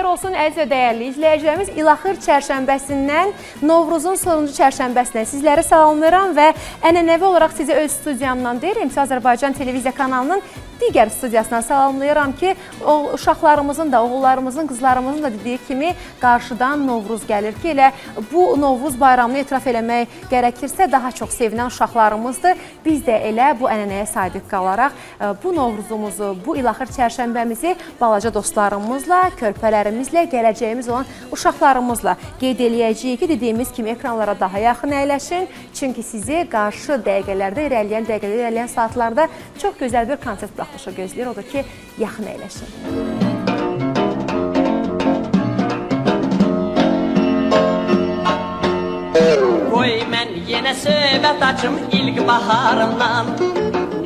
Salamlar olsun əziz və dəyərli izləyicilərimiz. İlaxır çərşənbəsindən Novruzun sonuncu çərşənbəsinə sizləri salamlayıram və ənənəvi olaraq sizi öz studiyamdan deyirəm ki, Azərbaycan televiziya kanalının digər studiyasına salamlayıram ki, uşaqlarımızın da, oğullarımızın, qızlarımızın da dediyi kimi qarşıdan Novruz gəlir ki, elə bu Novruz bayramını etiraf eləmək gərəkirsə daha çox sevinən uşaqlarımızdır. Biz də elə bu ənənəyə sadiq qalaraq bu Novruzumuzu, bu İlaxır çərşənbəmizi balaca dostlarımızla, körpələrimizlə, gələcəyimiz olan uşaqlarımızla qeyd eləyəcəyik ki, dediyimiz kimi ekranlara daha yaxın əyləşin. Çünki sizi qarşı dəqiqələrdə, irəliləyən saatlarda çox gözəl bir konsert buraxılışı gözləyir. O da ki, yaxın əyləşin. Qoy mən yenə söhbət açım ilk baharımdan,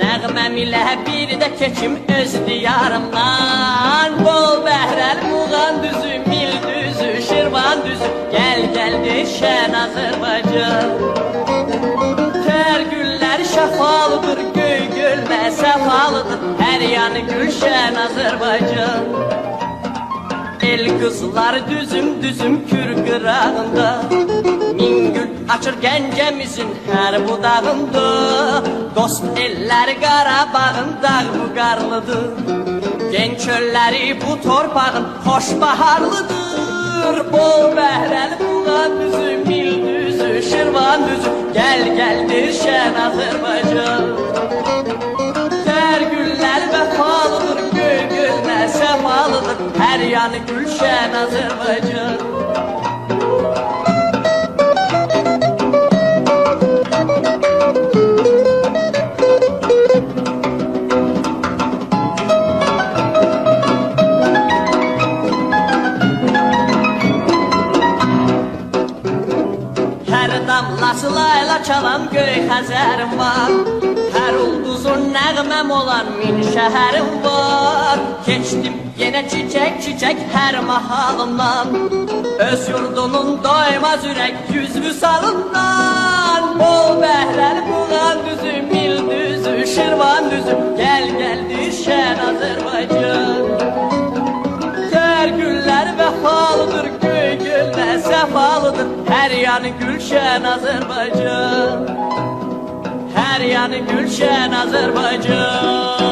nəğməm ilə bir də keçim öz diyarımdan. Bol bəhrəl Muğan düzü, Mil düzü, Şirvan düzü, gəl şən Azərbaycan. Tər güllər şəfalıdır, göy gölmə səfalıdır, hər yanı gülşən Azərbaycan. El qızlar düzüm kür qırağında, min gül açır gəncəmizin hər budağında. Dost elləri Qarabağın dağ bu qarlıdır, gen çölləri bu torpağın xoş baharlıdır. Bol bəhrəl Muğan düzü, Mil düzü, Şirvan düzü, gəldir şən Azərbaycan. Tər güllər vəfalıdır, göy gölmə səfalıdır, hər yanı gülşən Azərbaycan. Damlası layla çalan göy Xəzərim var, hər ulduzun nəğməm olan min şəhərim var. Keçdim yenə çiçək hər mahalımdan, öz yurdunun doymaz ürək yüz vüsalından. Bol bəhrəl Muğan düzü, Mil düzü, Şirvan düzü, gəldir şən Azərbaycan. Tər güllər vəfalıdır, göy gölmə səfalıdır, hər yanı gülşən Azərbaycan. Hər yanı gülşən Azərbaycan.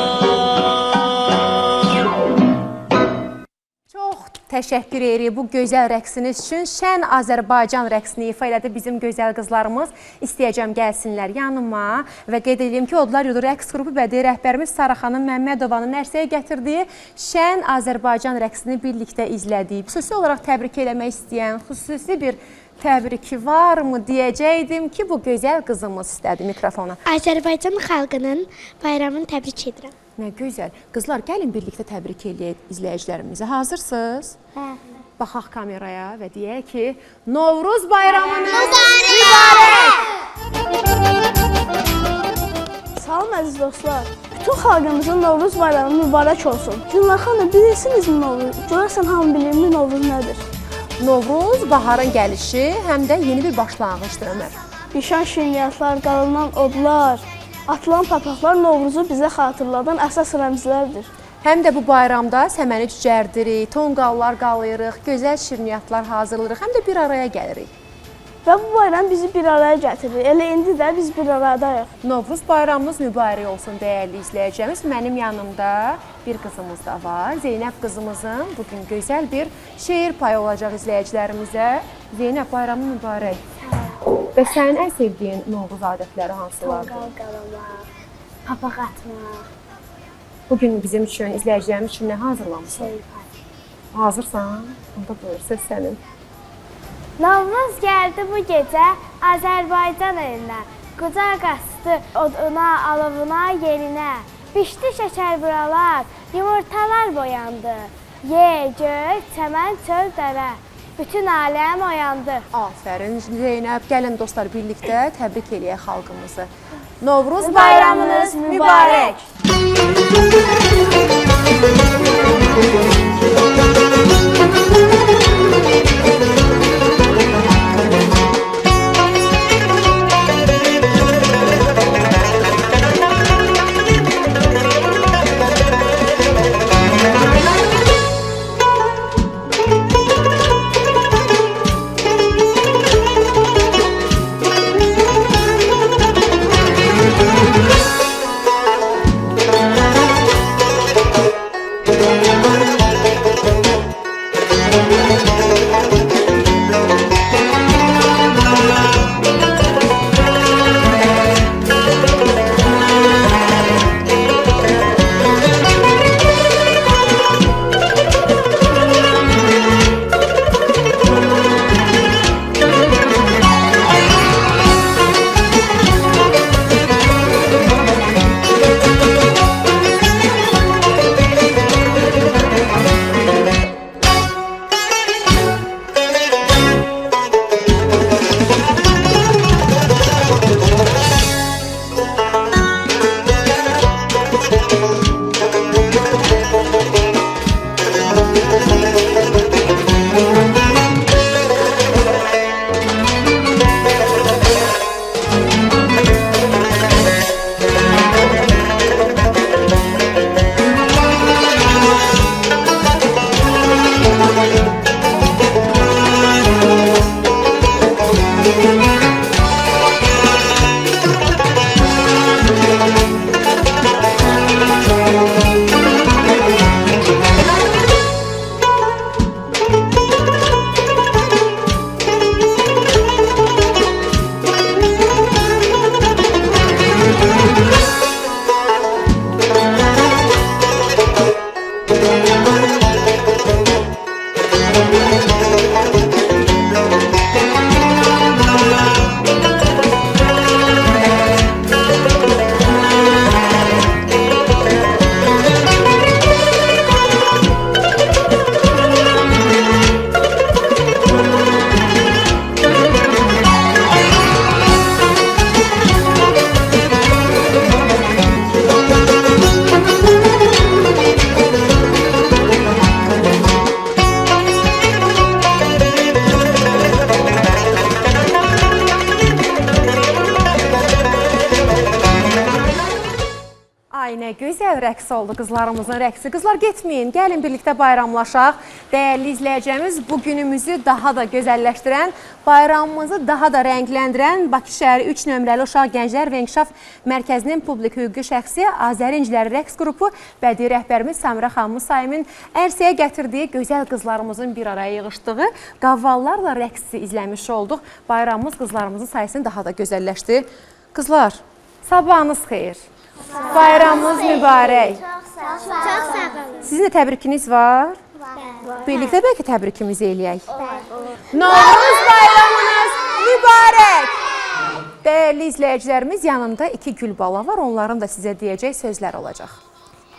Təşəkkür edirik bu gözəl rəqsiniz üçün. Şən Azərbaycan rəqsini ifa elədi bizim gözəl qızlarımız. İstəyəcəm gəlsinlər yanıma və qeyd edeyim ki, Odlar Yurdu rəqs qrupu bədii rəhbərimiz Sara xanım Məmmədovanın ərsəyə gətirdiyi Şən Azərbaycan rəqsini birlikdə izlədik. Xüsusi olaraq təbrik eləmək istəyən, xüsusi bir təbriki varmı deyəcəkdim ki, bu gözəl qızımız istədi mikrofona. Azərbaycan xalqının bayramını təbrik edirəm. Nə gözəl. Qızlar, gəlin birlikdə təbrik eləyək izləyicilərimizi. Hazırsınız? Hə. Baxaq kameraya və deyək ki, Novruz bayramınız mübarək! Salam əziz dostlar. Bütün xalqımızın Novruz bayramı mübarək olsun. Gülnar xanım, bilirsinizmi Novruz? Görəsən hamı bilirmi Novruz nədir? Novruz, baharın gəlişi, həm də yeni bir başlanğıcdır Ömər. Bişan şirniyyatlar, qalınan odlar, atılan papaqlar Novruzu bizə xatırladan əsas rəmzlərdir. Həm də bu bayramda səməni cücərdirik, tonqallar qalayırıq, gözəl şirniyyatlar hazırlayırıq, həm də bir araya gəlirik. Və bu bayram bizi bir araya gətirir. Elə indi də biz bir aradayıq. Novruz bayramımız mübarək olsun dəyərli izləyəcəyimiz. Mənim yanımda bir qızımız da var. Zeynəb qızımızın bugün gözəl bir şeir payı olacaq izləyicilərimizə. Zeynəb, bayramın mübarək. Və sənin ən sevdiyin Novruz adətləri hansılardır? Tonqal qalamaq, papaq atmaq. Bugün bizim üçün, izləyicilərimiz üçün nə hazırlamışsın? Hazırsan? Onda buyur, söz sənin. Novruz gəldi bu gecə Azərbaycan elinə, qucaq açdı oduna, alovuna, yelinə. Bişdi şəkər buralar, yumurtalar boyandı. Yer, göy, çəmən, çöl, dərə. Bütün aləm oyandı. Afərin Zeynəb. Gəlin dostlar birlikdə təbrik eləyək xalqımızı. Novruz bayramınız mübarək! Ay, nə gözəl rəqs oldu qızlarımızın rəqsi. Qızlar getməyin, gəlin birlikdə bayramlaşaq. Dəyərli izləyəcəyimiz, bu günümüzü daha da gözəlləşdirən, bayramımızı daha da rəngləndirən Bakı şəhəri 3 nömrəli Uşaq Gənclər və İnkişaf Mərkəzinin publik hüquqi şəxsi Azəri İnciləri rəqs qrupu bədii rəhbərimiz Samirə xanımın Saimin ərsəyə gətirdiyi gözəl qızlarımızın bir araya yığışdığı qavvallarla rəqsi izləmiş olduq. Bayramımız qızlarımızın sayəsini daha da gözəlləşdi. Qızlar, sabahınız xeyir. Bayramınız mübarək. Çox sağ olun. Sizin də təbrikiniz var? Birlikdə bəlkə təbrikimizi eləyək. Novruz bayramınız mübarək. Dəyərli izləyicilərimiz, yanımda 2 gül bala var. Onların da sizə deyəcək sözlər olacaq.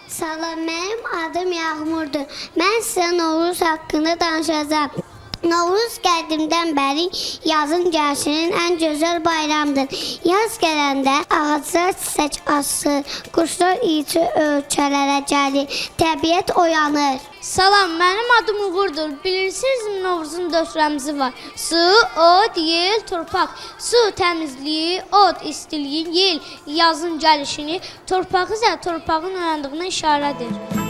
Salam, mənim adım Yağmurdur. Mən sizə Novruz haqqında danışacağım. Novruz qədimdən bəri yazın gəlişinin ən gözəl bayramdır. Yaz gələndə ağaclar çiçək açır, quşlar içi ölkələrə gəlir, təbiət oyanır. Salam, mənim adım Uğurdur. Bilirsiniz, Novruzun 4 rəmzi var. Su, od, yel, torpaq. Su təmizliyi, od istiliyi, yel yazın gəlişini, torpaq isə torpağın oyandığına işarədir.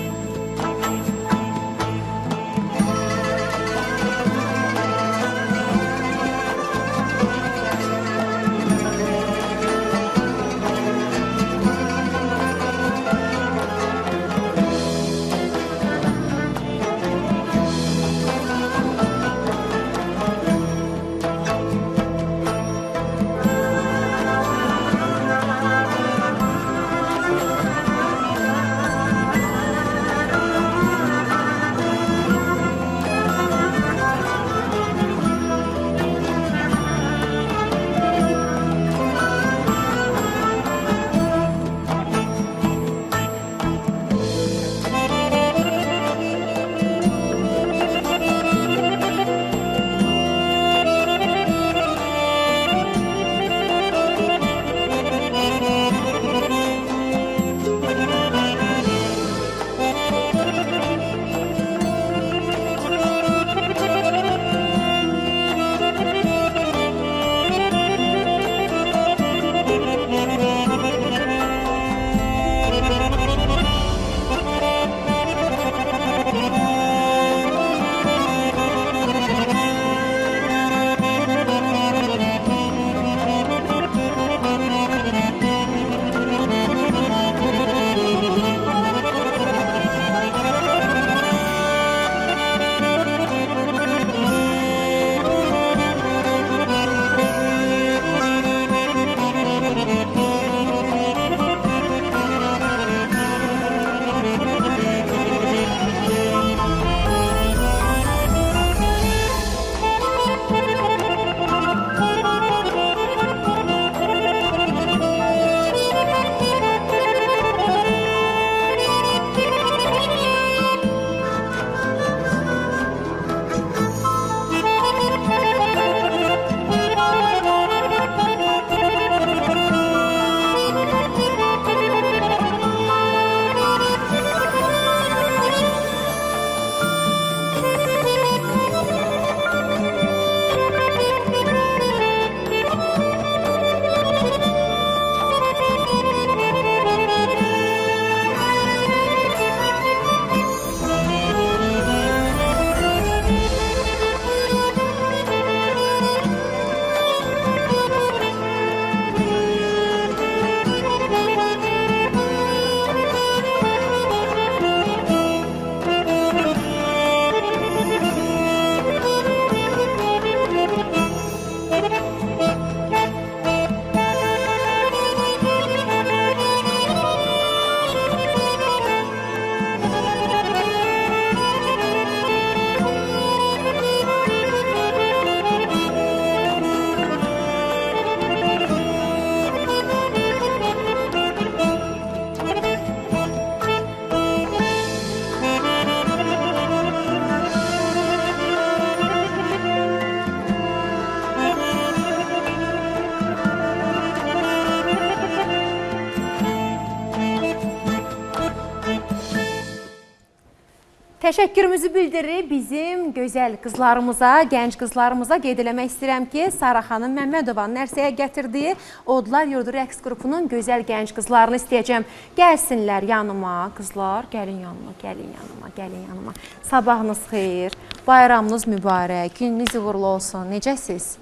Təşəkkürümüzü bildirib bizim gözəl qızlarımıza, gənc qızlarımıza qeyd eləmək istəyirəm ki, Sara xanım Məmmədovanın ərsəyə gətirdiyi Odlar Yurdu rəqs qrupunun gözəl gənc qızlarını istəyəcəm. Gəlsinlər yanıma, qızlar, gəlin yanıma, gəlin yanıma, gəlin yanıma. Sabahınız xeyir, bayramınız mübarək, gününüz uğurlu olsun. Necəsiz?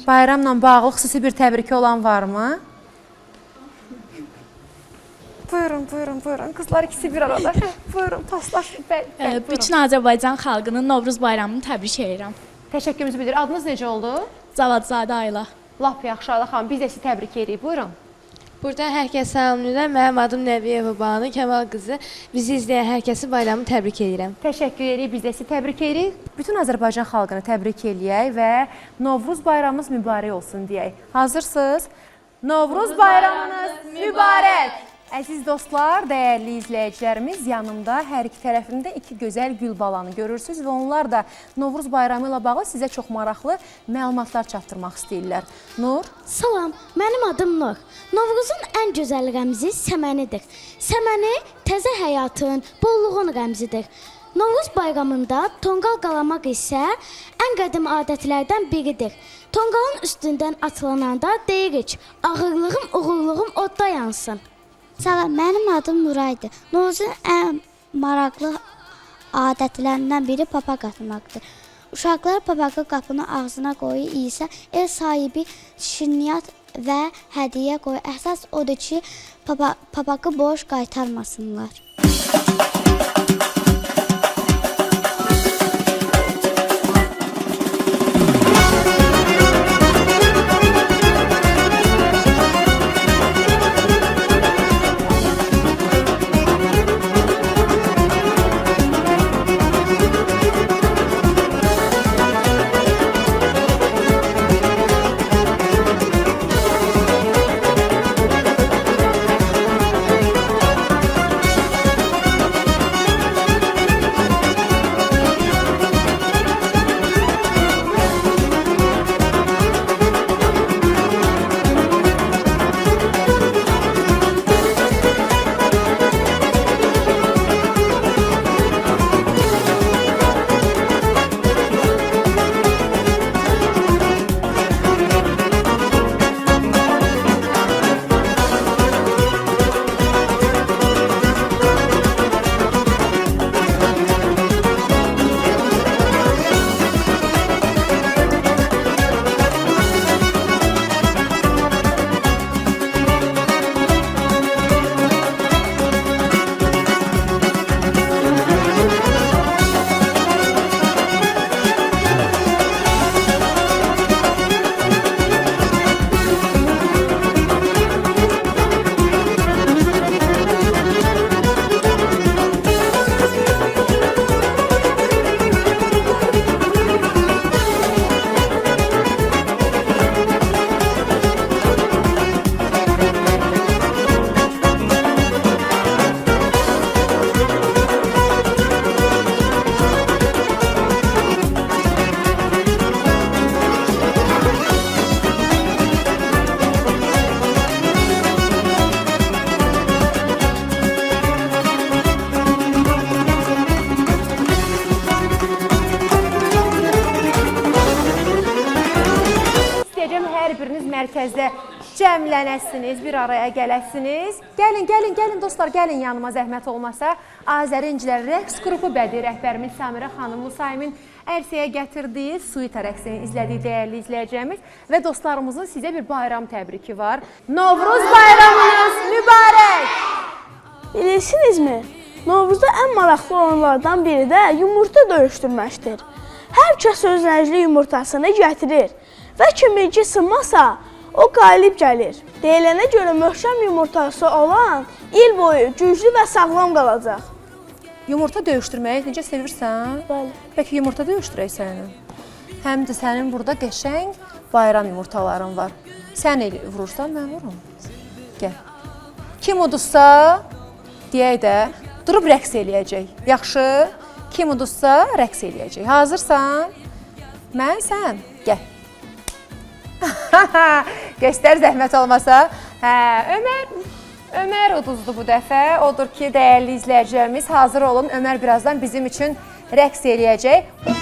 Bayramla bağlı xüsusi bir təbriki olan varmı? Buyurun, buyurun, buyurun. Qızlar ikisi bir arada. Buyurun, paslaşın. Bütün Azərbaycan xalqının Novruz bayramını təbrik edirəm. Təşəkkürümüzü bildirir. Adınız necə oldu? Zavadzadə Ayla. Lap yaxşı, Ayla xanım. Biz də sizi təbrik edirik. Buyurun. Buradan hər kəsə salamlayıram. Mənim adım Nəbiyeva Banu Kəmal qızı. Bizi izləyən hər kəsi bayramı təbrik edirəm. Təşəkkür edirik. Biz də sizi təbrik edirik. Bütün Azərbaycan xalqını təbrik eləyək və Novruz bayramımız mübarək olsun deyək. Hazırsınız? Novruz bayramınız mübarək! Əziz dostlar, dəyərli izləyicilərimiz, yanımda hər iki tərəfimdə iki gözəl gül balanı görürsünüz və onlar da Novruz bayramı ilə bağlı sizə çox maraqlı məlumatlar çatdırmaq istəyirlər. Nur? Salam, mənim adım Nur. Novruzun ən gözəl rəmzi səmənidir. Səməni təzə həyatın, bolluğun rəmzidir. Novruz bayramında tonqal qalamaq isə ən qədim adətlərdən biridir. Tonqalın üstündən atılananda deyirik, ağırlığım, uğurluğum odda yansın. Salam, mənim adım Nuraydır. Novruzun ən maraqlı adətlərindən biri papaq atmaqdır. Uşaqlar papağı qapının ağzına qoyur isə ev sahibi şirniyyat və hədiyyə qoyur. Əsas odur ki, papağı boş qaytarmasınlar. mərkəzdə cəmlənəsiniz, bir araya gələsiniz. Gəlin dostlar, gəlin yanıma zəhmət olmasa. Azərincilər rəqs qrupu bədii rəhbərimiz Samirə xanım Musaymin ərsəyə gətirdiyi suita rəqsini izlədik dəyərli izləyəcəyimiz və dostlarımızın sizə bir bayram təbriki var. Novruz bayramınız mübarək! Bilirsinizmi? Novruzda ən maraqlı olanlardan biri də yumurta döyüşdürməkdir. Hər kəs özünəcli yumurtasını gətirir və kiminki sınmasa, o qalib gəlir. Deyilənə görə möhkəm yumurtası olan il boyu güclü və sağlam qalacaq. Yumurta döyüşdürməyi necə sevirsən? Bəli. Bəlkə yumurta döyüşdürək sənin? Həm də sənin burada qəşəng bayram yumurtaların var. Sən vurursan, mən vururum. Gəl. Kim uduzsa, deyək də, durub rəqs eləyəcək. Yaxşı? Kim uduzsa, rəqs eləyəcək. Hazırsan? Mən, sən, gəl. Göstər zəhmət olmasa. Hə, Ömər, Ömər uduzdu bu dəfə. Odur ki, dəyərli izləyicilərimiz, hazır olun. Ömər birazdan bizim üçün rəqs eləyəcək.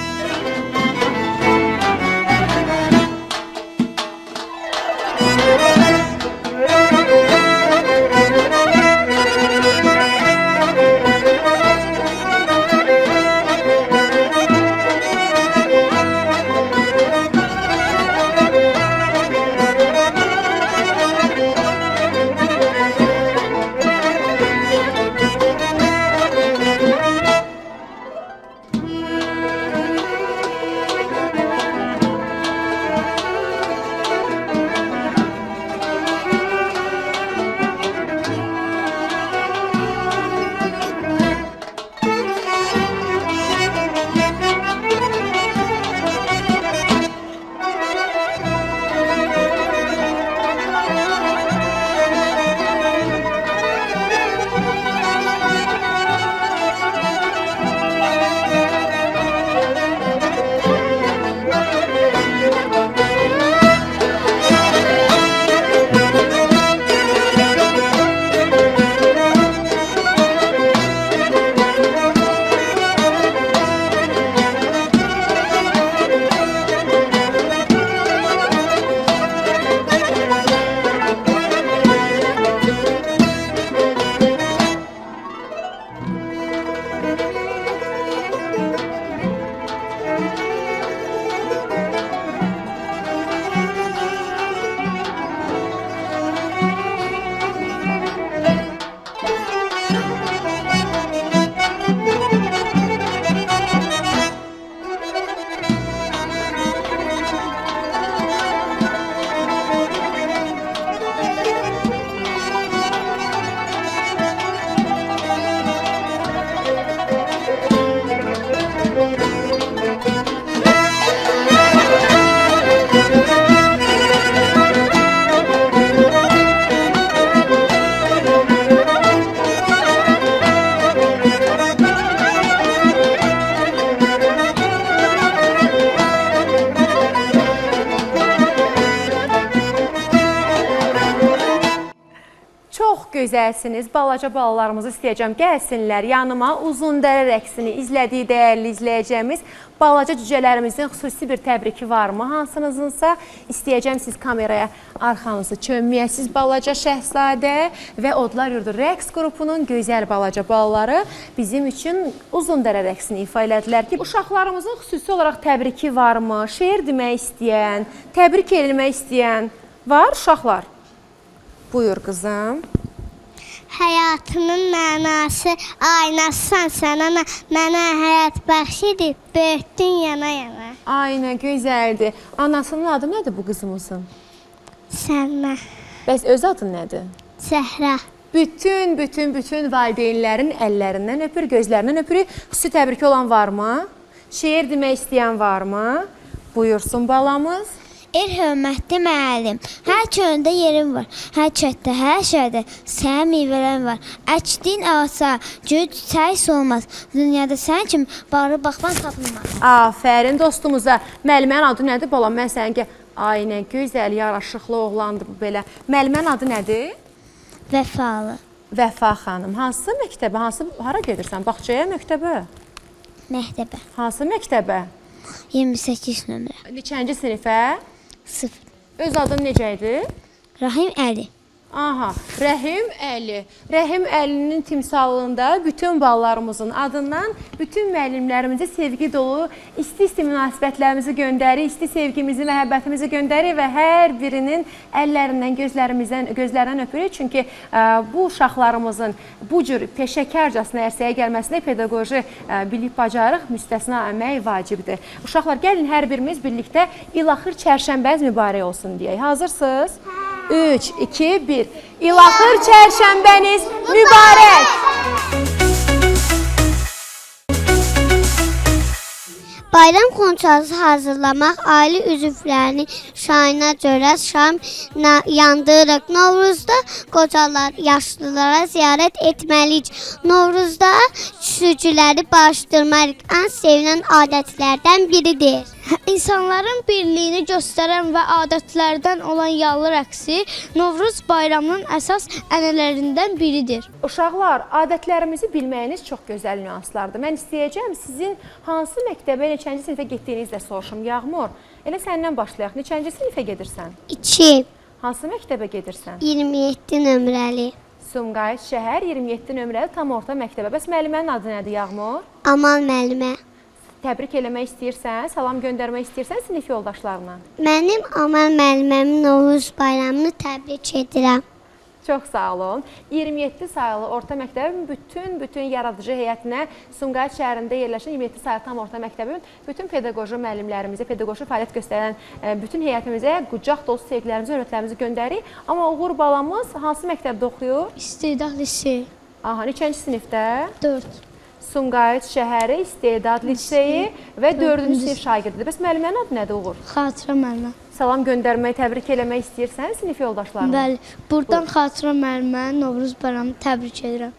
Gözəlsiniz, balaca balalarımızı istəyəcəm, gəlsinlər yanıma. Uzundərə rəqsini izlədiyi dəyərli izləyəcəyimiz balaca cücələrimizin xüsusi bir təbriki varmı? Hansınızınsa istəyəcəm siz kameraya arxanızı çönməyəsiz balaca şəhzadə və Odlar Yurdu rəqs qrupunun gözəl balaca balaları bizim üçün Uzundərə rəqsini ifa elədilər ki, uşaqlarımızın xüsusi olaraq təbriki varmı? Şeir demək istəyən, təbrik edilmək istəyən var uşaqlar? Buyur qızım. Həyatının mənası aynasısan sən ana, mənə həyat bəxş edib böyütdün yana-yana. Ay, nə gözəldir. Anasının adı nədir bu qızımızın? Səlmə. Bəs öz adın nədir? Zəhra. Bütün valideynlərin əllərindən öpür, gözlərindən öpürük. Xüsusi təbriki olan varmı? Şeir demək istəyən varmı? Buyursun balamız. Hörmətli müəllim, hər köyündə yerim var, hər kətdə, hər şeydə sənə meyvələrim var. Əkdiyin ağaca, gül çiçək solmaz, dünyada sən kimi barı baxman tapılmaz. Afərin dostumuza. Müəllimənin adı nədir balam? Mən sənin ay nə gözəl, yaraşıqlı oğlandır bu belə. Müəllimənin adı nədir? Vəfalı. Vəfa xanım. Hansı məktəbə, hara gedirsən? Bağçaya, məktəbə? Məktəbə. Hansı məktəbə? 28 nömrə. Neçənci sinifə? 0. Öz adın necə idi? Rahim Əli. Aha, Rəhim Əli. Rəhim Əlinin timsalında bütün balalarımızın adından bütün müəllimlərimizə sevgi dolu, isti münasibətlərimizi göndərir, isti sevgimizi, məhəbbətimizi göndərir və hər birinin əllərindən, gözlərindən öpürük. Çünki bu uşaqlarımızın bu cür peşəkarcasına ərsəyə gəlməsinə pedaqoji bilik, bacarıq, müstəsna əmək vacibdir. Uşaqlar, gəlin hər birimiz birlikdə İlaxır çərşənbəz mübarək olsun deyək. Hazırsınız? 3, 2, 1. İlaxır çərşənbəniz mübarək! Bayram xonçası hazırlamaq ailə üzvlərinin şayına görə şam yandırırıq. Novruzda qocalar, yaşlılara ziyarət etməliyik. Novruzda sürücüləri bağışdırmalıyıq. Ən sevilən adətlərdən biridir. İnsanların birliyini göstərən və adətlərdən olan yallı rəqsi Novruz bayramının əsas ənənələrindən biridir. Uşaqlar, adətlərimizi bilməyiniz çox gözəl nüanslardır. Mən istəyəcəm sizin hansı məktəbə, neçənci sinifə getdiyinizlə soruşum. Yağmur, elə səndən başlayaq. Neçənci sinifə gedirsən? 2. Hansı məktəbə gedirsən? 27 nömrəli. Sumqayıt şəhər 27 nömrəli tam orta məktəbə. Bəs müəllimənin adı nədir Yağmur? Amal müəllimə. Təbrik eləmək istəyirsən, salam göndərmək istəyirsən sinif yoldaşlarına. Mənim Amal müəlliməmin Novruz bayramını təbrik edirəm. Çox sağ olun. 27 sayılı orta məktəbin bütün yaradıcı heyətinə, Sumqayıt şəhərində yerləşən 27 sayılı tam orta məktəbin bütün pedaqoji müəllimlərimizə, pedaqoji fəaliyyət göstərən bütün heyətimizə qucaq dolusu sevgilərimizi, hörmətlərimizi göndəririk. Amma Uğur balamız hansı məktəbdə oxuyur? İstedad lisey Aha, neçənci sinifdə? 4. Sumqayıt şəhəri İstedad liseyi və 4-cü sinif şagirdidir. Bəs müəllimənin adı nədir Uğur? Xatirə müəllimə. Salam göndərmək, təbrik eləmək istəyirsən sinif yoldaşlarına? Bəli, buradan Xatirə müəllimə Novruz bayramını təbrik edirəm.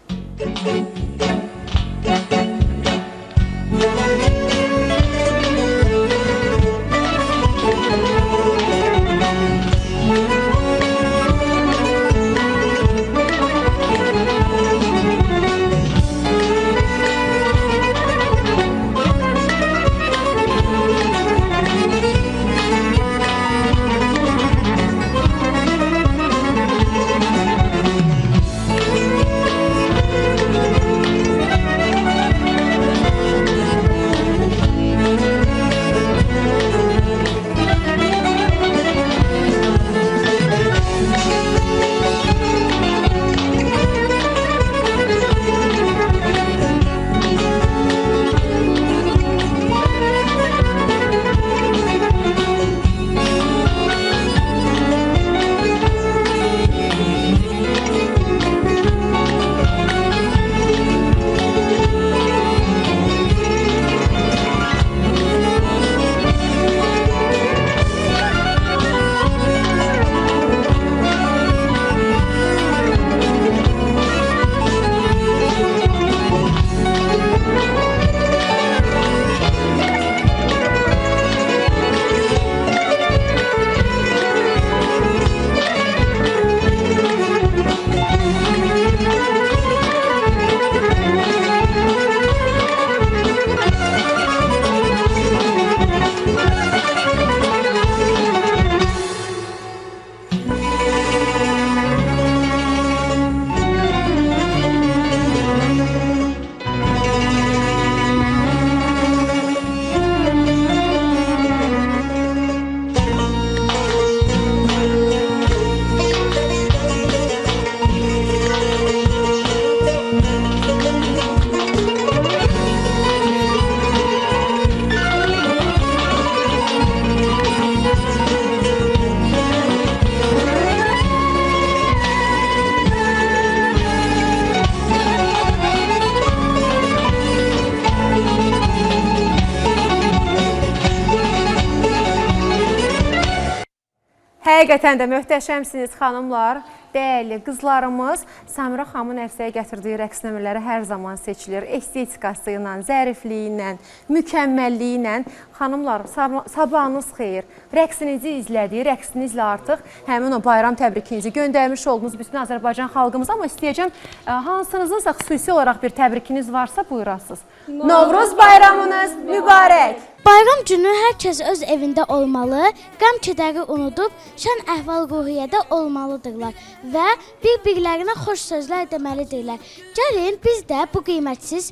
Həqiqətən də möhtəşəmsiniz xanımlar, dəyərli qızlarımız. Samira xanımın ərsəyə gətirdiyi rəqs nömrələri hər zaman seçilir. Estetikası ilə, zərifliyi ilə, mükəmməlliyi ilə. Xanımlar, sabahınız xeyir. Rəqsinizi izlədik, rəqsinizlə artıq həmin o bayram təbrikinizi göndərmiş oldunuz bütün Azərbaycan xalqımıza. Amma istəyəcəm, hansınızınsa xüsusi olaraq bir təbrikiniz varsa buyurasınız. Novruz bayramınız mübarək. Bayram günü hər kəs öz evində olmalı, qəm-kədəri unudub, şən əhval-ruhiyyədə olmalıdırlar və bir-birlərinə xoş sözlər deməlidirlər. Gəlin, biz də bu qiymətsiz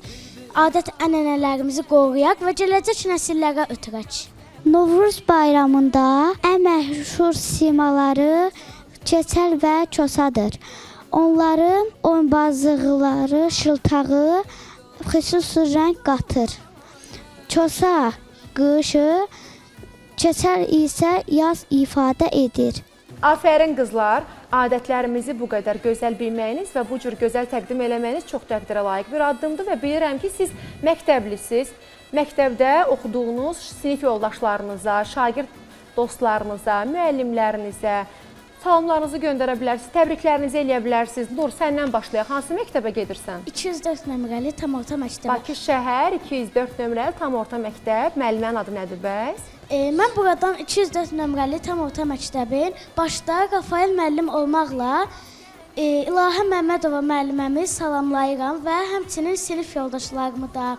adət-ənənələrimizi qoruyaq və gələcək nəsillərə ötürək. Novruz bayramında ən məşhur simaları keçəl və kosadır. Onların oyunbazlıqları, şıltağı xüsusi rəng qatır. Kosa qışı, keçəl isə yaz ifadə edir. Afərin qızlar, adətlərimizi bu qədər gözəl bilməyiniz və bu cür gözəl təqdim eləməyiniz çox təqdirə layiq bir addımdır və bilirəm ki, siz məktəblisiniz. Məktəbdə oxuduğunuz sinif yoldaşlarınıza, şagird dostlarınıza, müəllimlərinizə salamlarınızı göndərə bilərsiniz, təbriklərinizi eləyə bilərsiniz. Nur, səndən başlayaq. Hansı məktəbə gedirsən? 204 nömrəli tam orta məktəbə. Bakı şəhər 204 nömrəli tam orta məktəb. Müəllimənin adı nədir bəs? Mən buradan 204 nömrəli tam orta məktəbin başda Rafael müəllim olmaqla İlahə Məmmədova müəlliməmi salamlayıram və həmçinin sinif yoldaşlarımı da.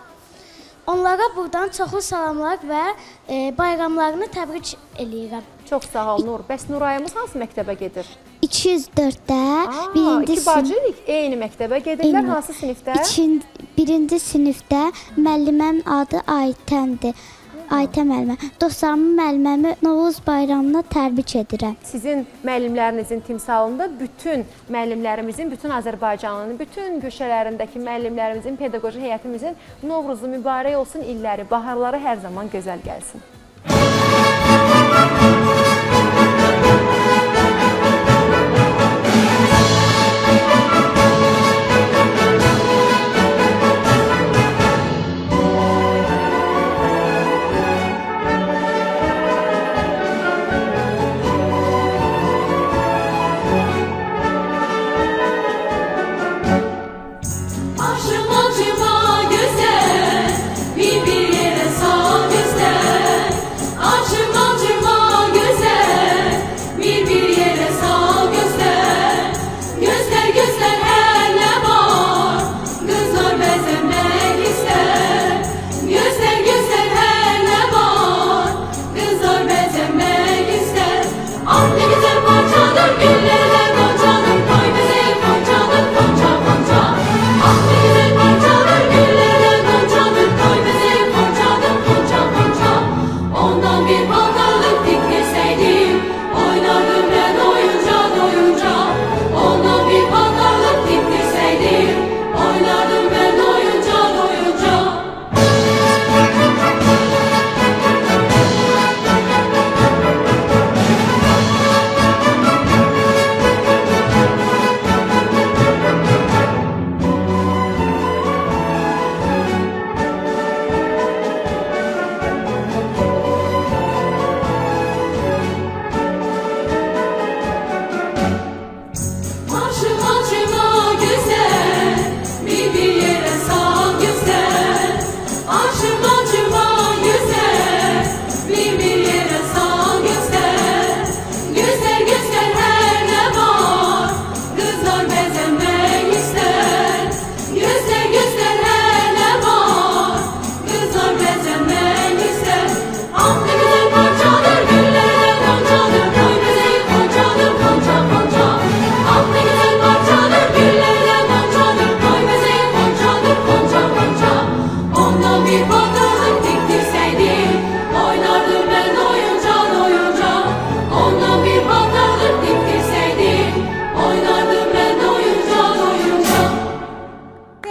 Onlara buradan çoxlu salamlar və bayramlarını təbrik eləyirəm. Çox sağ ol Nur. Bəs Nurayımız hansı məktəbə gedir? 204-də İki bacıyıq, eyni məktəbə gedirlər. Hansı sinifdə? birinci sinifdə müəlliməm adı Aytəndir. Aytən müəllimə. Dostlarımın müəlliməmi Novruz bayramına təbrik edirəm. Sizin müəllimlərinizin timsalında bütün müəllimlərimizin, bütün Azərbaycanın, bütün köşələrindəki müəllimlərimizin, pedaqoji heyətimizin Novruzu mübarək olsun, illəri, baharları hər zaman gözəl gəlsin.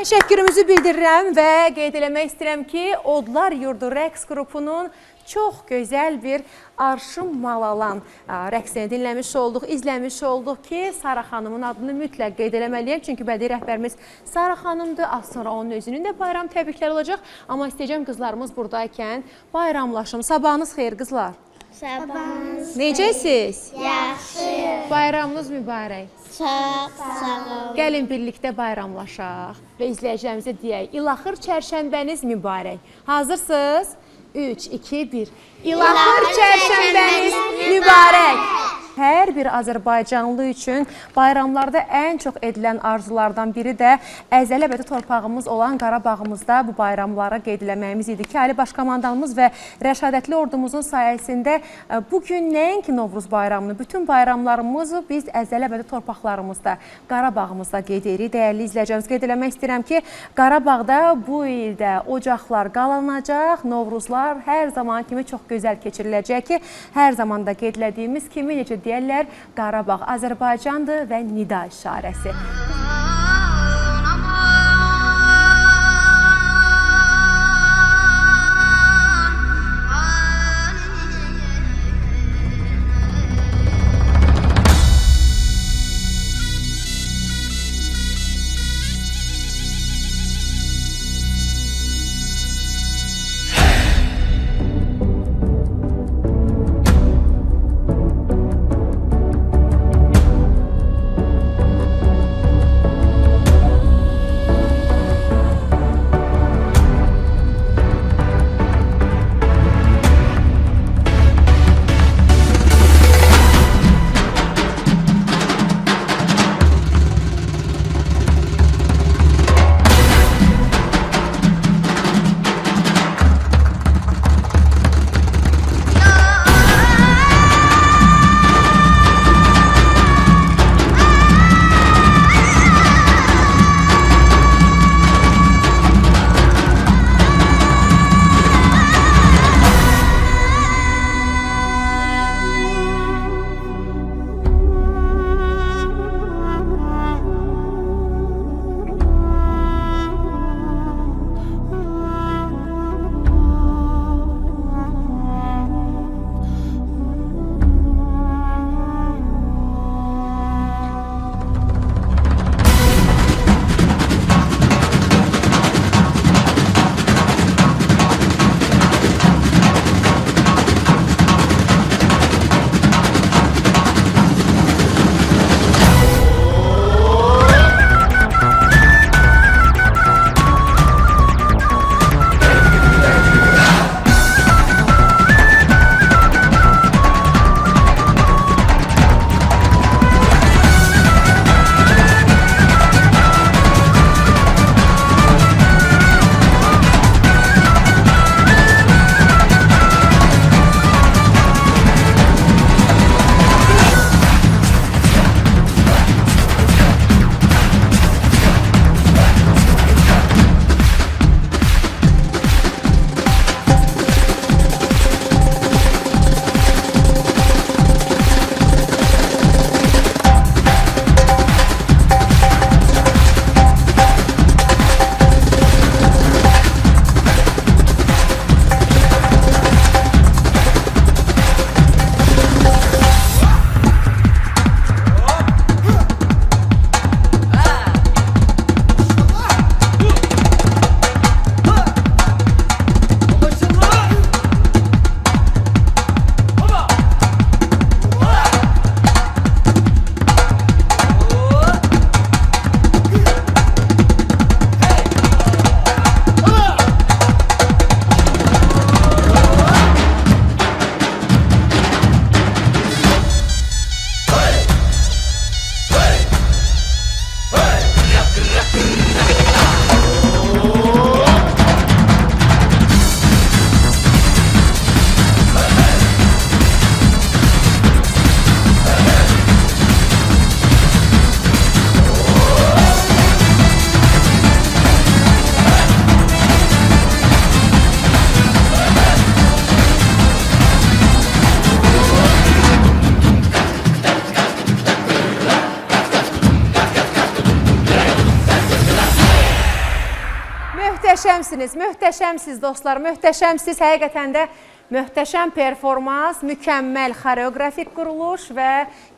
Təşəkkürümüzü bildirirəm və qeyd eləmək istəyirəm ki, Odlar Yurdu rəqs qrupunun çox gözəl bir Arşın Malalan rəqsini dinləmiş olduq, izləmiş olduq ki, Sara xanımın adını mütləq qeyd eləməliyəm. Çünki bədii rəhbərimiz Sara xanımdır, az sonra onun özünün də bayram təbrikləri olacaq. Amma istəyəcəm qızlarımız buradaykən bayramlaşım. Sabahınız xeyir qızlar. Sabahınız Necəsiz? yaxşı. Bayramınız mübarək. Çox sağ olun. Gəlin birlikdə bayramlaşaq və izləyicilərimizə deyək, İlaxır çərşənbəniz mübarək. Hazırsınız? 3, 2, 1. İlaxır çərşənbəniz mübarək. Hər bir Azərbaycanlı üçün bayramlarda ən çox edilən arzulardan biri də əzəli əbədi torpağımız olan Qarabağımızda bu bayramlara qeyd eləməyimiz idi ki, Ali Başkomandanımız və rəşadətli ordumuzun sayəsində bugün nəinki Novruz bayramını, bütün bayramlarımızı biz əzəli əbədi torpaqlarımızda, Qarabağımızda qeyd edirik. Dəyərli izləyicilərimiz, qeyd eləmək istəyirəm ki, Qarabağda bu ildə ocaqlar qalanacaq, Novruzlar hər zaman kimi çox gözəl keçiriləcək ki, hər zaman da qeyd elədiyimiz kimi necə deyərlər, Qarabağ Azərbaycandır və nida işarəsi. möhtəşəmsiniz, möhtəşəmsiniz dostlar, möhtəşəmsiniz. Həqiqətən də möhtəşəm performans, mükəmməl xoreografik quruluş və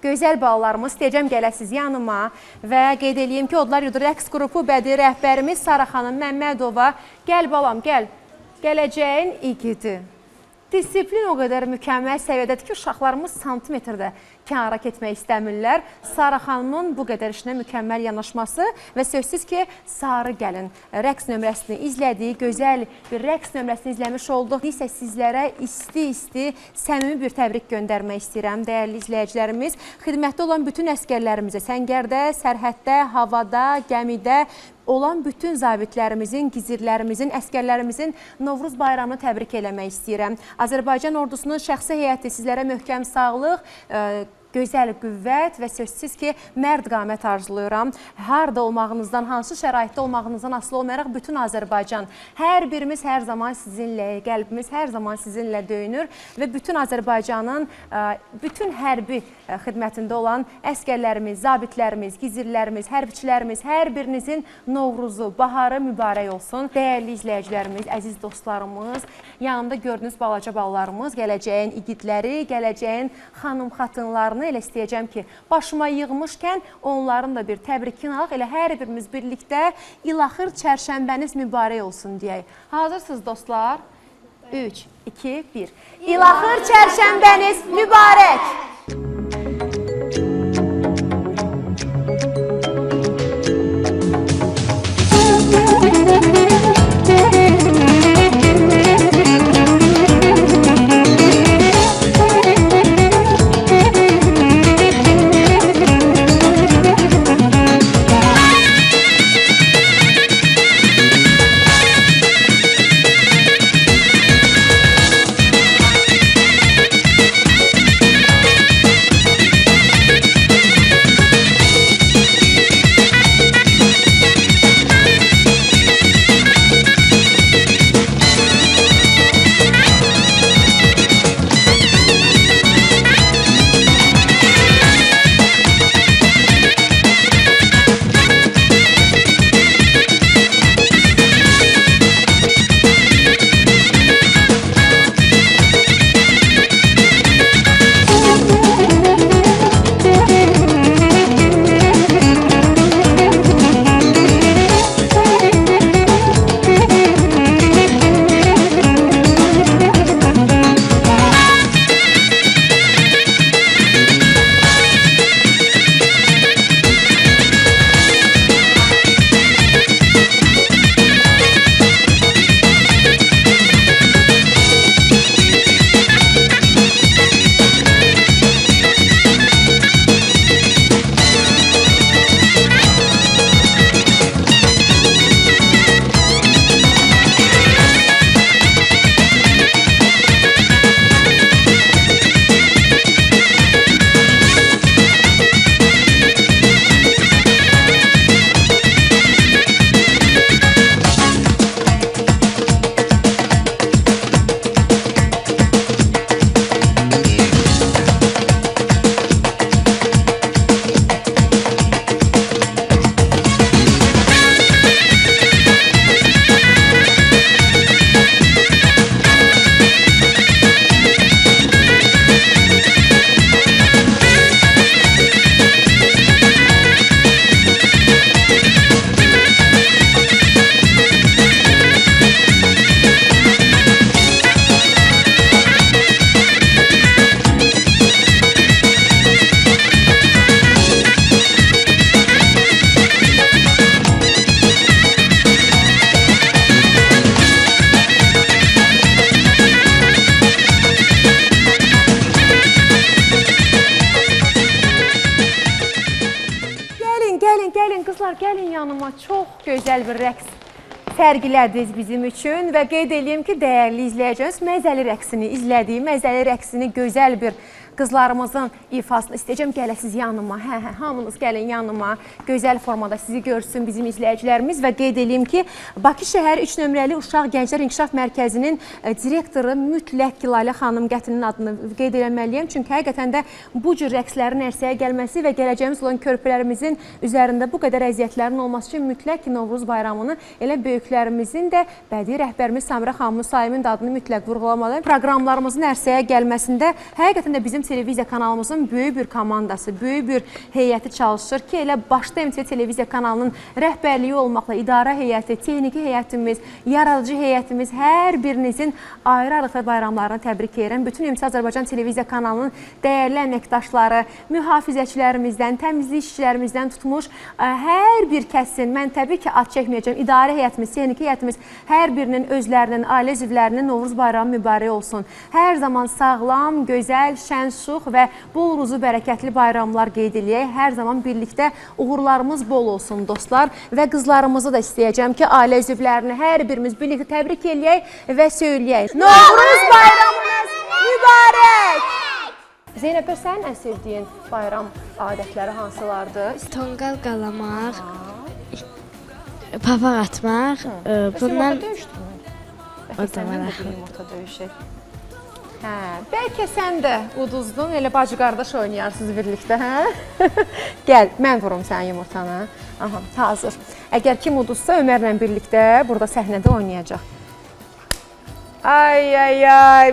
gözəl balalarımız. İstəyəcəm gələsiz yanıma və qeyd edeyim ki, Odlar Yurdu rəqs qrupu bədii rəhbərimiz Sara xanım Məmmədova. Gəl balam, gəl. Gələcəyin igidi. Disiplin o qədər mükəmməl səviyyədədir ki, uşaqlarımız santimetrdə kənara getmək istəmirlər. Sara xanımın bu qədər işinə mükəmməl yanaşması və sözsüz ki, Sarı gəlin rəqs nömrəsini izlədik, gözəl bir rəqs nömrəsini izləmiş olduq. İsə sizlərə isti-isti, səmimi bir təbrik göndərmək istəyirəm, dəyərli izləyicilərimiz. Xidmətdə olan bütün əskərlərimizə, səngərdə, sərhəddə, havada, gəmidə olan bütün zabitlərimizin, gizirlərimizin, əskərlərimizin Novruz bayramını təbrik eləmək istəyirəm. Azərbaycan ordusunun şəxsi heyəti sizlərə möhkəm sağlıq, gözəl qüvvət və sözsüz ki, mərd qamət arzulayıram. Harada olmağınızdan, hansı şəraitdə olmağınızdan asılı olmayaraq bütün Azərbaycan, hər birimiz hər zaman sizinlə, qəlbimiz hər zaman sizinlə döyünür və bütün Azərbaycanın, bütün hərbi xidmətində olan əskərlərimiz, zabitlərimiz, gizirlərimiz, hərbiçilərimiz, hər birinizin Novruzu, baharı mübarək olsun. Dəyərli izləyicilərimiz, əziz dostlarımız, yanımda gördüyünüz balaca balalarımız, gələcəyin igidləri, gələcəyin xanım-xatınlarını elə istəyəcəm ki, başıma yığmışkən onların da bir təbrikini alaq, elə hər birimiz birlikdə ilaxır çərşənbəniz mübarək olsun deyək. Hazırsınız dostlar? 3, 2, 1. İlaxır çərşənbəniz mübarək! Gəlin yanıma, çox gözəl bir rəqs sərgilədiniz bizim üçün və qeyd edeyim ki, dəyərli izləyəcəniz məzəli rəqsini izlədik, məzəli rəqsini gözəl bir qızlarımızın ifasını istəyəcəm. Gələsiz yanıma, hamınız gəlin yanıma. Gözəl formada sizi görsün bizim izləyicilərimiz və qeyd edeyim ki, Bakı şəhəri 3 nömrəli Uşaq Gənclər İnkişaf Mərkəzinin direktoru mütləq ki, Lalə xanım Qətlinin adını qeyd eləməliyəm. Çünki həqiqətən də bu cür rəqslərin ərsəyə gəlməsi və gələcəyimiz olan körpələrimizin üzərində bu qədər əziyyətlərin olması üçün mütləq ki, Novruz bayramını elə böyüklərimizin də bədii rəhbərimiz Samirə xanım Müsaimin də adını mütləq vurğulamalıyım. Proqramlarımızın ərsəyə gəlməsində həqiqətən də bizim televiziya kanalımızın böyük bir komandası, böyük bir heyəti çalışır ki, elə başda MTV televiziya kanalının rəhbərliyi olmaqla idarə heyəti, texniki heyətimiz, yaradıcı heyətimiz, hər birinizin ayrı-ayrı bayramlarını təbrik edirəm. Bütün MTV Azərbaycan televiziya kanalının dəyərli əməkdaşları, mühafizəçilərimizdən, təmizlik işçilərimizdən tutmuş hər bir kəsin, mən təbii ki, ad çəkməyəcəm, idarə heyətimiz, texniki heyətimiz, hər birinin özlərinin, ailə üzvlərinin Novruz bayramı mübarək olsun. Hər zaman sağlam, gözəl, şən, şux və bol ruzu bərəkətli bayramlar qeyd edək. Hər zaman birlikdə uğurlarımız bol olsun dostlar və qızlarımızı da istəyəcəm ki, ailə üzvlərini hər birimiz birlikdə təbrik eləyək və söyləyək. Novruz bayramınız mübarək! Zeynəb, sənin ən sevdiyin bayram adətləri hansılardır? Tonqal qalamaq, papaq atmaq, bundan yumurta döyüşü. Bəlkə sən də uduzdun, elə bacı-qardaş oynayarsınız birlikdə, hə? Gəl, mən vurum sənin yumurtanı. Aha, hazır. Əgər kim uduzsa, Ömərlə birlikdə burada səhnədə oynayacaq. Ay,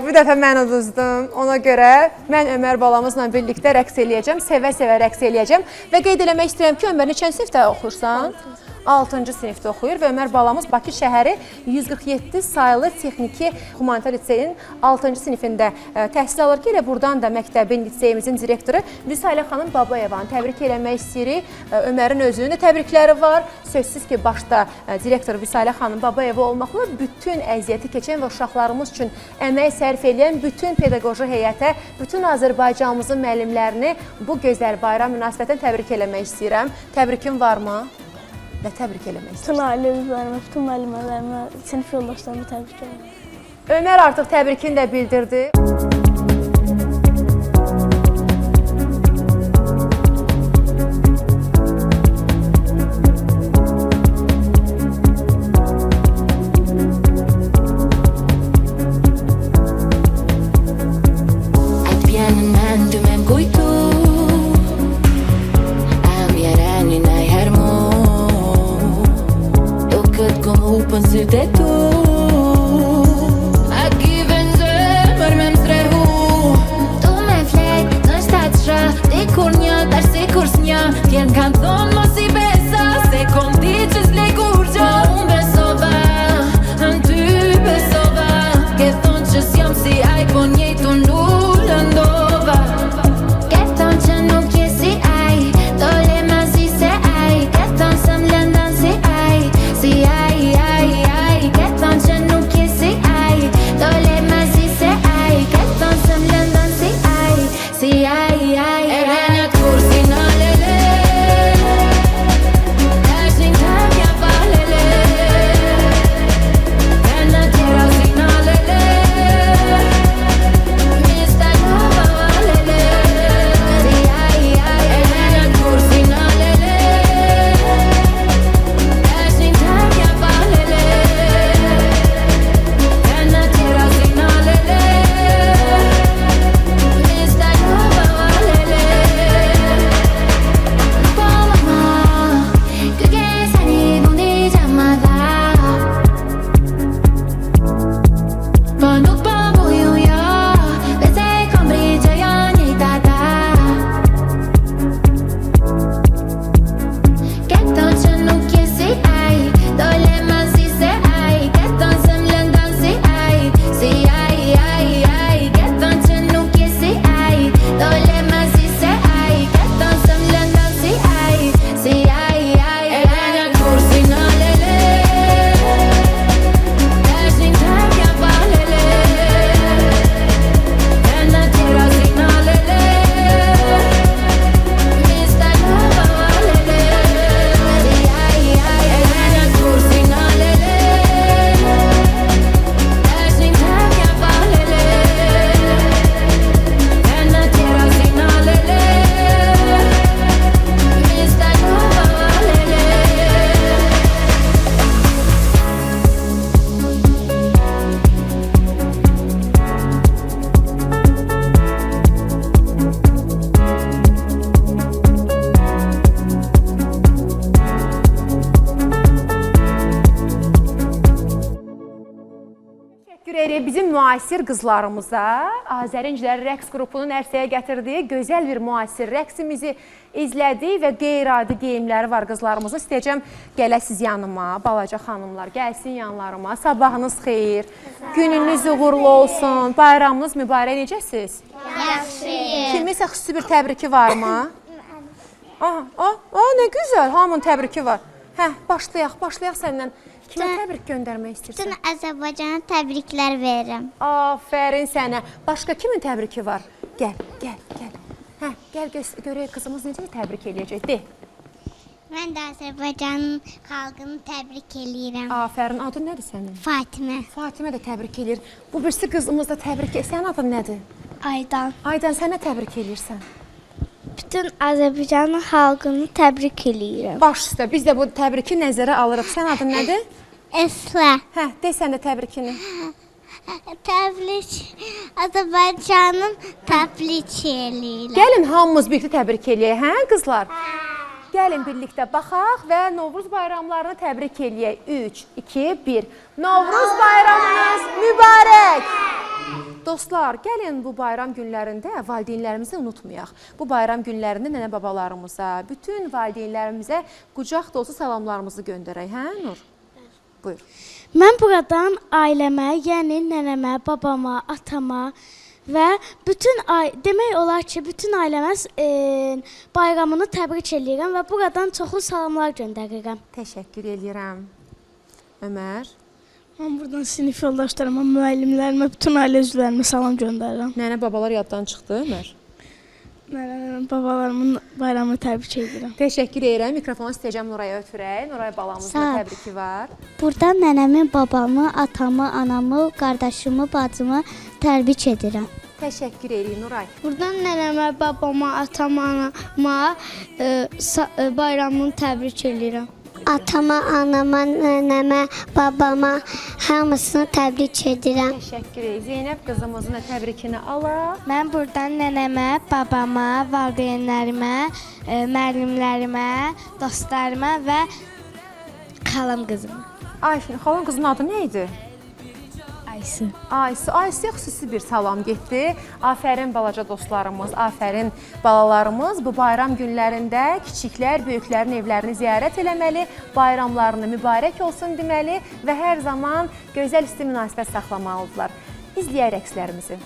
bu dəfə mən uduzdum. Ona görə mən Ömər balamızla birlikdə rəqs eləyəcəm, sevə-sevə rəqs eləyəcəm və qeyd eləmək istəyirəm ki, Ömər neçənci sinifdə oxursan? 6-cı sinifdə oxuyur və Ömər balamız Bakı şəhəri 147 sayılı texniki humanitar liseyin 6-cı sinifində təhsil alır ki, elə buradan da məktəbin, liseyimizin direktoru Vüsalə xanım Babayevanı təbrik eləmək istəyirik. Ömərin özünün də təbrikləri var. Sözsüz ki, başda direktor Vüsalə xanım Babayeva olmaqla bütün əziyyəti keçən və uşaqlarımız üçün əmək sərf edən bütün pedaqoji heyətə, bütün Azərbaycanımızın müəllimlərini bu gözəl bayram münasibətindən təbrik eləmək istəyirəm. Təbrikim varmı? Və təbrik eləmək istəyirəm. Bütün ailə üzvlərimə, bütün müəllimələrimə, sinif yoldaşlarımı təbrik edirəm. Ömər artıq təbrikini də bildirdi. Get veririk bizim müasir qızlarımıza. Azərincilər rəqs qrupunun ərsəyə gətirdiyi gözəl bir müasir rəqsimizi izlədik və qeyri-adi geyimləri var qızlarımızın. İstəyəcəm gələsiz yanıma, balaca xanımlar, gəlsin yanlarıma. Sabahınız xeyir, gününüz uğurlu olsun, bayramınız mübarək. Necəsiz? Yaxşı. Kimisə xüsusi bir təbriki varmı? Nə gözəl, hamının təbriki var. Başlayaq səndən. Kimə təbrik göndərmək istəyirsən? Bütün Azərbaycana təbriklər verirəm. Afərin sənə. Başqa kimin təbriki var? Gəl. Gəl görək qızımız necə təbrik eləyəcək. De. Mən də Azərbaycanın xalqını təbrik eləyirəm. Afərin. Adın nədir sənin? Fatimə. Fatimə də təbrik eləyir. Bu birisi qızımız da təbrik eləyir. Sənin adın nədir? Aydan. Aydan, sən nə təbrik eləyirsən? Bütün Azərbaycanın xalqını təbrik eləyirəm. Baş üstə. Biz də bu təbriki nəzərə alırıq. Sənin adın nədir? Əsla. De sən də təbrikini. Təbrik. Azərbaycanın təbrik eləyirəm. Gəlin hamımız birlikdə təbrik eləyək, qızlar? Gəlin birlikdə baxaq və Novruz bayramlarını təbrik eləyək. 3, 2, 1. Novruz bayramınız mübarək! Dostlar, gəlin bu bayram günlərində valideynlərimizi unutmayaq. Bu bayram günlərində nənə-babalarımıza, bütün valideynlərimizə qucaq dolusu salamlarımızı göndərək, Nur? Buyur. Mən buradan ailəmə, yəni nənəmə, babama, atama və demək olar ki, bütün ailəməz bayramını təbrik edirəm və buradan çoxlu salamlar göndərirəm. Təşəkkür edirəm. Ömər? Mən buradan sinif yoldaşlarıma, müəllimlərimə, bütün ailə üzvlərimə salam göndərirəm. Nənə-babalar yaddan çıxdı, Ömər? Babalarımın bayramını təbrik edirəm. Təşəkkür edirəm. Mikrofonu istəyəcəm Nuraya ötürək. Nuray balamızın təbriki var. Buradan nənəmi, babamı, atamı, anamı, qardaşımı, bacımı təbrik edirəm. Təşəkkür edirik Nuray. Buradan nənəmə, babama, atama, anama bayramını təbrik edirəm. Atama, anama, nənəmə, babama hamısını təbrik edirəm. Təşəkkür edirik. Zeynəb qızımızın da təbrikini alaq. Mən buradan nənəmə, babama, valideynlərimə, müəllimlərimə, dostlarıma və xalam qızıma. Ayşin, xalan qızının adı nə idi? Aysu. Aysuya xüsusi bir salam getdi. Afərin balaca dostlarımız, afərin balalarımız bu bayram günlərində kiçiklər, böyüklərin evlərini ziyarət eləməli, bayramlarını mübarək olsun deməli və hər zaman gözəl isti münasibət saxlamalıdırlar. İzləyək rəqslərimizi.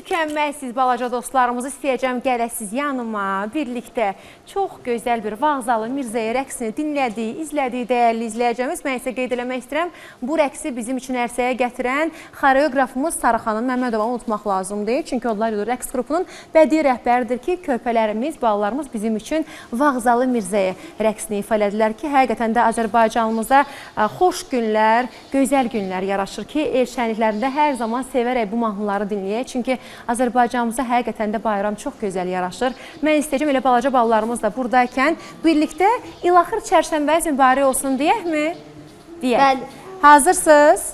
Mükəmməlsiz balaca dostlarımızı istəyəcəm gələsiz yanıma. Birlikdə çox gözəl bir Vağzalı Mirzəyə rəqsini dinlədik, izlədik dəyərli izləyəcəyimiz. Mən isə qeyd eləmək istəyirəm, bu rəqsi bizim üçün ərsəyə gətirən xoreografımız Sarı xanım Məmmədova unutmaq lazım deyil. Çünki onlar rəqs qrupunun bədii rəhbəridir ki, körpələrimiz, balalarımız bizim üçün Vağzalı Mirzəyə rəqsini ifa elədilər ki, həqiqətən də Azərbaycanımıza xoş günlər, gözəl günlər yaraşır ki, el şənliklərində hər zaman sevərək bu mahnıları dinləyək. Çünki Azərbaycanımıza həqiqətən də bayram çox gözəl yaraşır. Mən istəyəcəm elə balaca balalarımız da buradaykən birlikdə İlaxır çərşənbəniz mübarək olsun deyəkmi? Deyək. Bəli. Hazırsınız?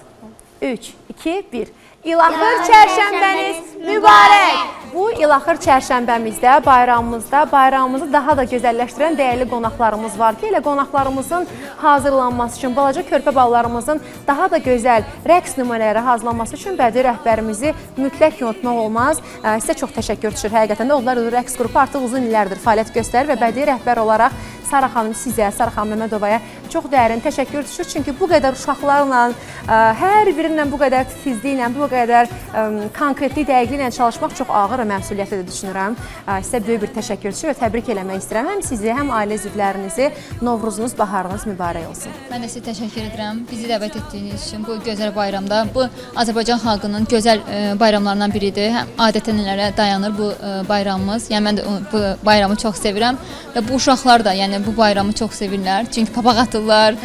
3, 2, 1. İlaxır çərşənbəniz mübarək! Bu İlaxır çərşənbəmizdə, bayramımızı daha da gözəlləşdirən dəyərli qonaqlarımız var ki, elə qonaqlarımızın hazırlanması üçün, balaca körpə balalarımızın daha da gözəl rəqs nümunələri hazırlanması üçün bədii rəhbərimizi mütləq unutmaq olmaz. Sizə çox təşəkkür düşür həqiqətən də. Onlar rəqs qrupu artıq uzun illərdir fəaliyyət göstərir və bədii rəhbər olaraq Sarı xanım sizə, Sarı xanım Məmmədovaya çox dərin təşəkkür düşür. Çünki bu qədər uşaqlarla, hər birindən bu qədər titizliklə, bu qədər konkretlik, dəqiqliklə çalışmaq çox ağır və məsuliyyətli düşünürəm. Sizə böyük bir təşəkkür düşür və təbrik eləmək istəyirəm. Həm sizi, həm ailə üzvlərinizi Novruzunuz, baharınız mübarək olsun. Mən də sizə təşəkkür edirəm. Bizi dəvət etdiyiniz üçün bu gözəl bayramda. Bu Azərbaycan xalqının gözəl bayramlarından biridir. Həm adət-ənənələrə dayanır bu bayramımız. Yəni mən də bu bayramı çox sevirəm və bu uşaqlar da, yəni bu bayramı çox sevirlər. Çünki papaq atırlar,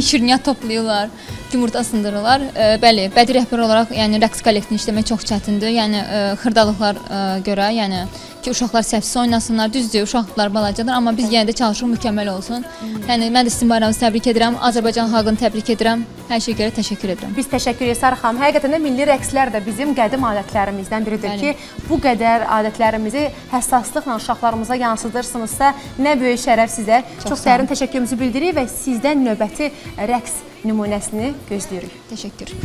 şirniyyat toplayırlar, yumurta sındırırlar. Bəli, bədii rəhbər olaraq yəni rəqs kollektivini işləmək çox çətindir. Yəni xırdalıqlar görə, yəni ki, uşaqlar səhvsiz oynasınlar. Düzdür, uşaqlar balacadır, amma biz yenə də çalışırıq mükəmməl olsun. Yəni mən də sizin bayramınızı təbrik edirəm, Azərbaycan xalqını təbrik edirəm. Hər şeyə görə təşəkkür edirəm. Biz təşəkkür edirik Sarı xanım. Həqiqətən də milli rəqslər də bizim qədim adətlərimizdən biridir ki, bu qədər adətlərimizi həssaslıqla uşaqlarımıza yansıdırsınızsa, nə böyük şərəf sizə. Çox dərin təşəkkürümüzü bildiririk və sizdən növbəti rəqs nümunəsini gözləyirik. Təşəkkür.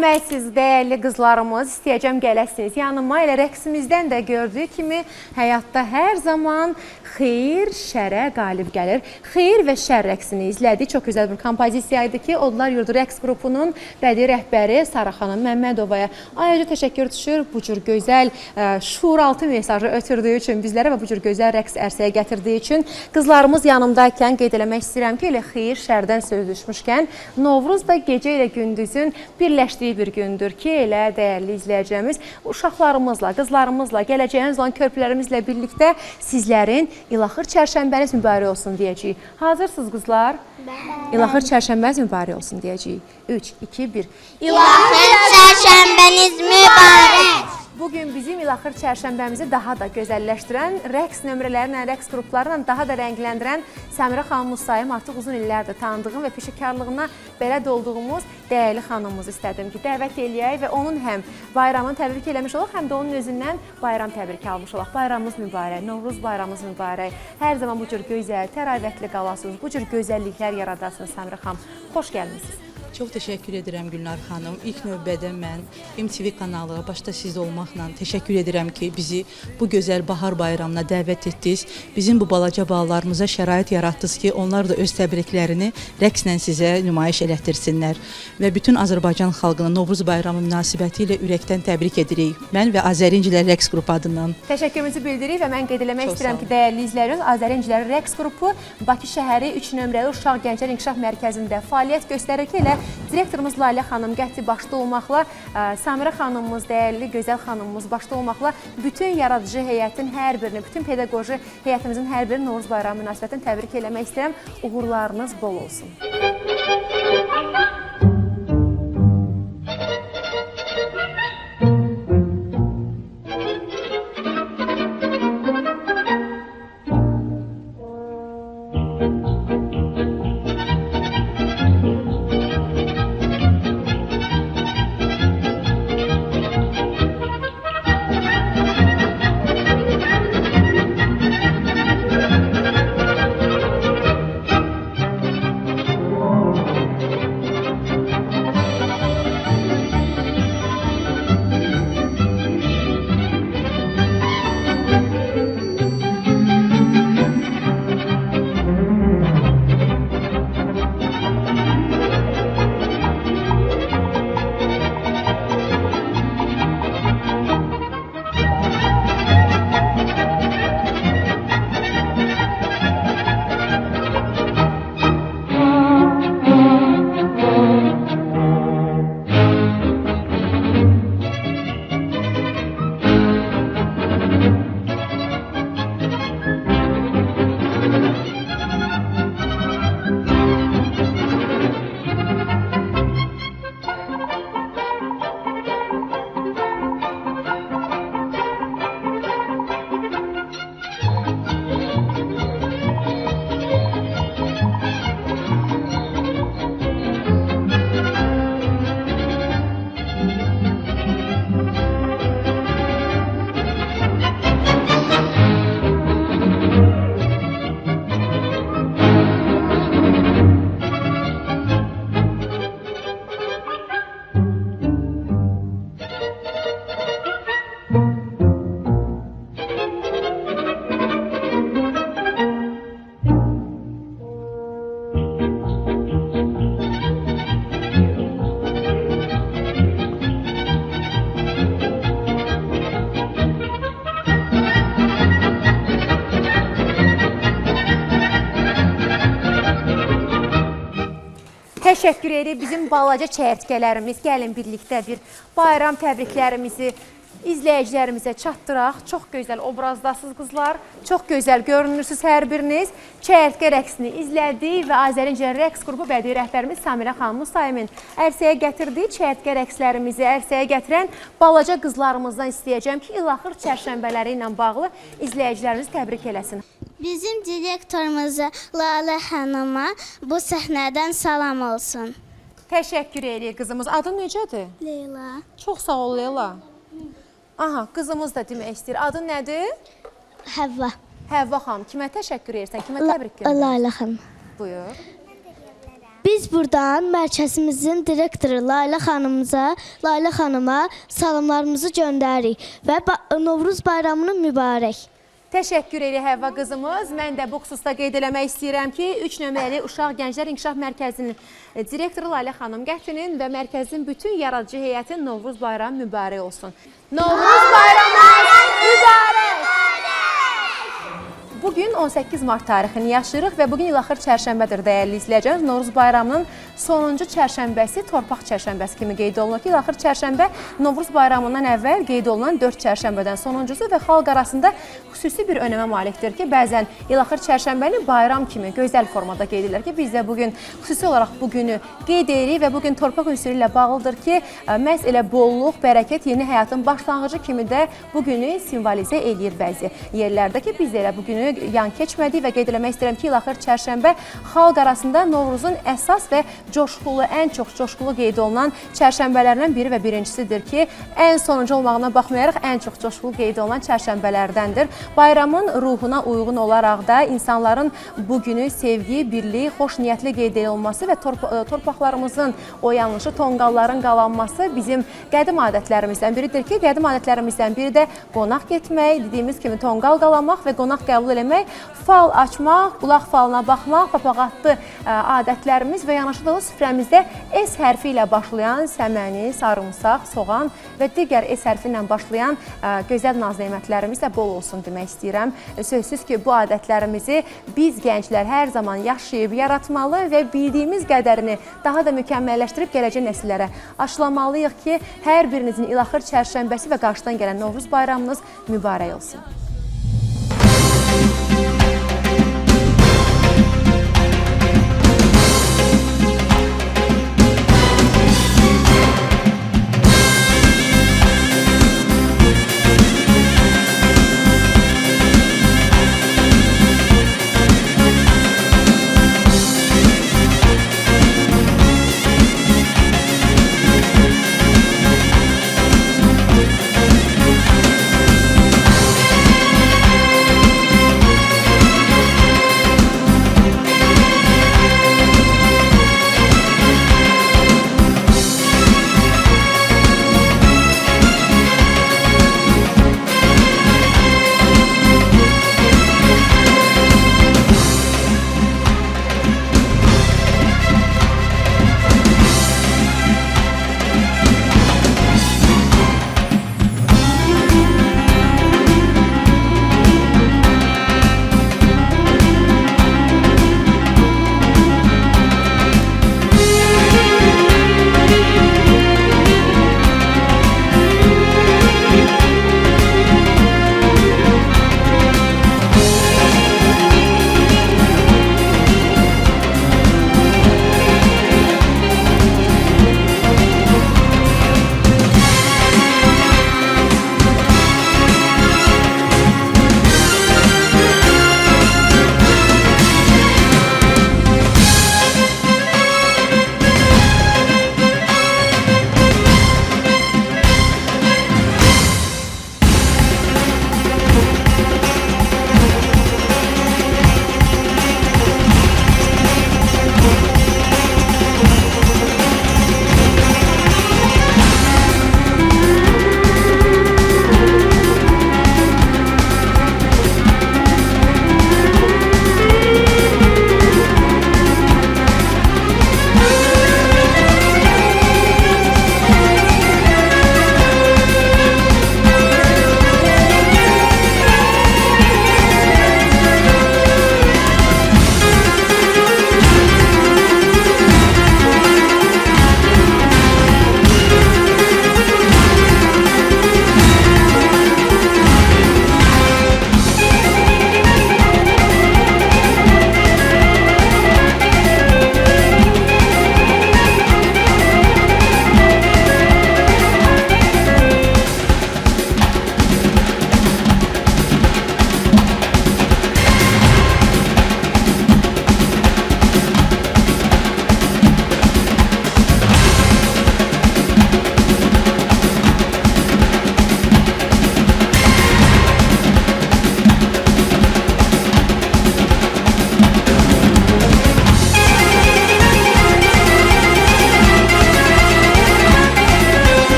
demək siz dəyərli qızlarımız, istəyəcəm gələsiniz yanıma. Elə rəqsimizdən də gördüyü kimi həyatda hər zaman xeyir şərə qalib gəlir. Xeyir və şər rəqsini izlədik. Çox gözəl bir kompozisiya idi ki, Odlar Yurdu rəqs qrupunun bədii rəhbəri Sara xanım Məmmədovaya ayrıca təşəkkür düşür. Bu cür gözəl şuuraltı mesajı ötürdüyü üçün bizlərə və bu cür gözəl rəqs ərsəyə gətirdiyi üçün qızlarımız yanımdaykən qeyd eləmək istəyirəm ki, elə xeyir şərdən söz düşmüşkən Novruz da gecə ilə gündüzün birləşdiyi bir gündür ki, elə dəyərli izləyəcəyimiz uşaqlarımızla, qızlarımızla, gələcəyimiz olan körpülərimizlə birlikdə sizlərin İlaxır çərşənbəniz mübarək olsun deyəcəyik. Hazırsınız qızlar? İlaxır çərşənbəniz mübarək olsun deyəcəyik. 3, 2, 1. İlaxır çərşənbəniz mübarək. Bugün bizim İlaxır çərşənbəmizi daha da gözəlləşdirən, rəqs nömrələrlə, rəqs qruplarla daha da rəngləndirən Səmirə xanım Musayım artıq uzun illərdir tanıdığım və peşəkarlığına bələd olduğumuz dəyərli xanımımızı istədim ki, dəvət eləyək və onun həm bayramını təbrik eləmiş olaq, həm də onun özündən bayram təbriki almış olaq. Bayramımız mübarək, Novruz bayramımız mübarək. Hər zaman bu cür gözəl, təravətli qalasınız, bu cür gözəlliklər yaradasınız Səmirə xanım. Xoş gəlmisiniz. Çox təşəkkür edirəm Gülnar xanım. İlk növbədə mən MTV kanalı, başda siz olmaqla təşəkkür edirəm ki, bizi bu gözəl bahar bayramına dəvət etdiniz. Bizim bu balaca balalarımıza şərait yaratdınız ki, onlar da öz təbriklərini rəqslə sizə nümayiş elətdirsinlər. Və bütün Azərbaycan xalqının Novruz bayramı münasibəti ilə ürəkdən təbrik edirik. Mən və Azərincilər rəqs qrupu adından. Təşəkkürümüzü bildiririk və mən qeyd eləmək istəyirəm ki, dəyərli izləyicilərimiz, Azərincilər rəqs qrupu Bakı şəhəri 3 nömrəli Uşaq Gənclər İnkişaf Mərkəzində fəaliyyət göstərir ki, elə direktorumuz Lalə xanım Qəti başda olmaqla, Samirə xanımımız, dəyərli gözəl xanımımız başda olmaqla bütün yaradıcı heyətin hər birini, bütün pedaqoji heyətimizin hər birini Novruz bayramı münasibətən təbrik eləmək istəyirəm. Uğurlarınız bol olsun. Təşəkkür edirik bizim balaca çəyirtkələrimiz. Gəlin birlikdə bir bayram təbriklərimizi izləyicilərimizə çatdıraq. Çox gözəl obrazdasınız qızlar. Çox gözəl görünürsünüz hər biriniz. Çəyirtkə rəqsini izlədik və Azərincilər rəqs qrupu bədii rəhbərimiz Samirə xanım Musayimin ərsəyə gətirdiyi çəyirtkə rəqslərimizi ərsəyə gətirən balaca qızlarımızdan istəyəcəm ki, İlaxır çərşənbələri ilə bağlı izləyicilərimizi təbrik eləsin. Bizim direktorumuza Lalə xanıma bu səhnədən salam olsun. Təşəkkür edirik qızımız. Adın necədir? Leyla. Çox sağ ol Leyla. Aha, qızımız da demək istəyir. Adın nədir? Həvva. Həvva xanım. Kimə təşəkkür edirsən? Kimə təbrik edirsən? Lalə xanım. Buyur. Biz buradan mərkəzimizin direktoru Layla xanıma salamlarımızı göndəririk və Novruz bayramının mübarək. Təşəkkür edirik Həvva qızımız. Mən də bu xüsusda qeyd eləmək istəyirəm ki, 3 nömrəli Uşaq Gənclər İnkişaf Mərkəzinin direktoru Layla xanım Qətlinin və mərkəzin bütün yaradıcı heyətin Novruz bayramı mübarək olsun. Novruz bayramımız mübarək! Bugün 18 Mart tarixini yaşayırıq və bugün ilaxır çərşənbədir dəyərli izləyəcəyiniz. Novruz bayramının sonuncu çərşənbəsi torpaq çərşənbəsi kimi qeyd olunur ki, ilaxır çərşənbə Novruz bayramından əvvəl qeyd olunan 4 çərşənbədən sonuncusu və xalq arasında xüsusi bir önəmə malikdir ki, bəzən ilaxır çərşənbəni bayram kimi gözəl formada qeyd edilir ki, biz də bugün xüsusi olaraq bu günü qeyd edirik və bugün torpaq ünsürü ilə bağlıdır ki, məhz elə bolluq, bərəkət, yeni həyatın başlanğıcı kimi də bu günü simvolizə eləyir bəzi yerlərdə ki, biz də elə bu günü yan keçmədik və qeyd eləmək istəyirəm ki, ilaxır çərşənbə xalq arasında Novruzun əsas və coşqulu, ən çox coşqulu qeyd olunan çərşənbələrindən biri və birincisidir ki, ən sonuncu olmağına baxmayaraq ən çox coşqulu qeyd olunan çərşənbələrdəndir. Bayramın ruhuna uyğun olaraq da insanların bu günü sevgi, birlik, xoş niyyətli qeyd olunması və torpaqlarımızın oyanışı, tonqalların qalanması bizim qədim adətlərimizdən biridir ki, qədim adətlərimizdən biri də qonaq getmək, dediyimiz kimi tonqal qalanmaq və qonaq qəbul eləmək, fal açmaq, qulaq falına baxmaq, papaqatlı adətlərimiz və yanaşıdığı süfrəmizdə S hərfi ilə başlayan səməni, sarımsaq, soğan və digər S hərfi ilə başlayan gözəl naz-nemətlərimiz də bol olsun demək istəyirəm. Sözsüz ki, bu adətlərimizi biz gənclər hər zaman yaşayıb yaratmalı və bildiyimiz qədərini daha da mükəmməlləşdirib gələcək nəsillərə aşılamalıyıq ki, hər birinizin ilaxır çərşənbəsi və qarşıdan gələn Novruz bayramınız mübarək olsun.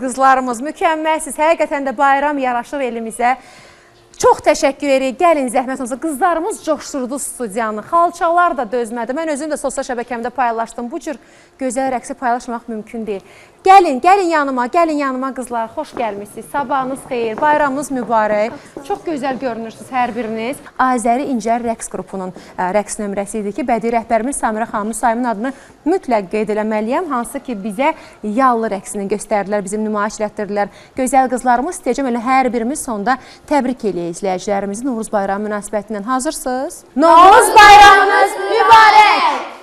qızlarımız, mükəmməlsiz. Həqiqətən də bayram yaraşır elimizə. Çox təşəkkür edirik. Gəlin zəhmət olmasa. Qızlarımız coşdurdu studiyanı. Xalçalar da dözmədi. Mən özüm də sosial şəbəkəmdə paylaşdım. Bu cür gözəl rəqsi paylaşmaq mümkün deyil. Gəlin yanıma qızlar. Xoş gəlmişsiniz. Sabahınız xeyir, bayramınız mübarək. Çox gözəl görünürsünüz hər biriniz. Azəri İncər rəqs qrupunun rəqs nömrəsi idi ki, bədii rəhbərimiz Samirə xanım Müsaimin adını mütləq qeyd eləməliyəm. Hansı ki, bizə yallı rəqsini göstərdilər, bizim nümayiş elətdirdilər. Gözəl qızlarımız istəyəcəm elə hər birimiz sonda təbrik eləyək izləyicilərimizi Novruz bayramı münasibətindən. Hazırsınız? Novruz bayramınız mübarək!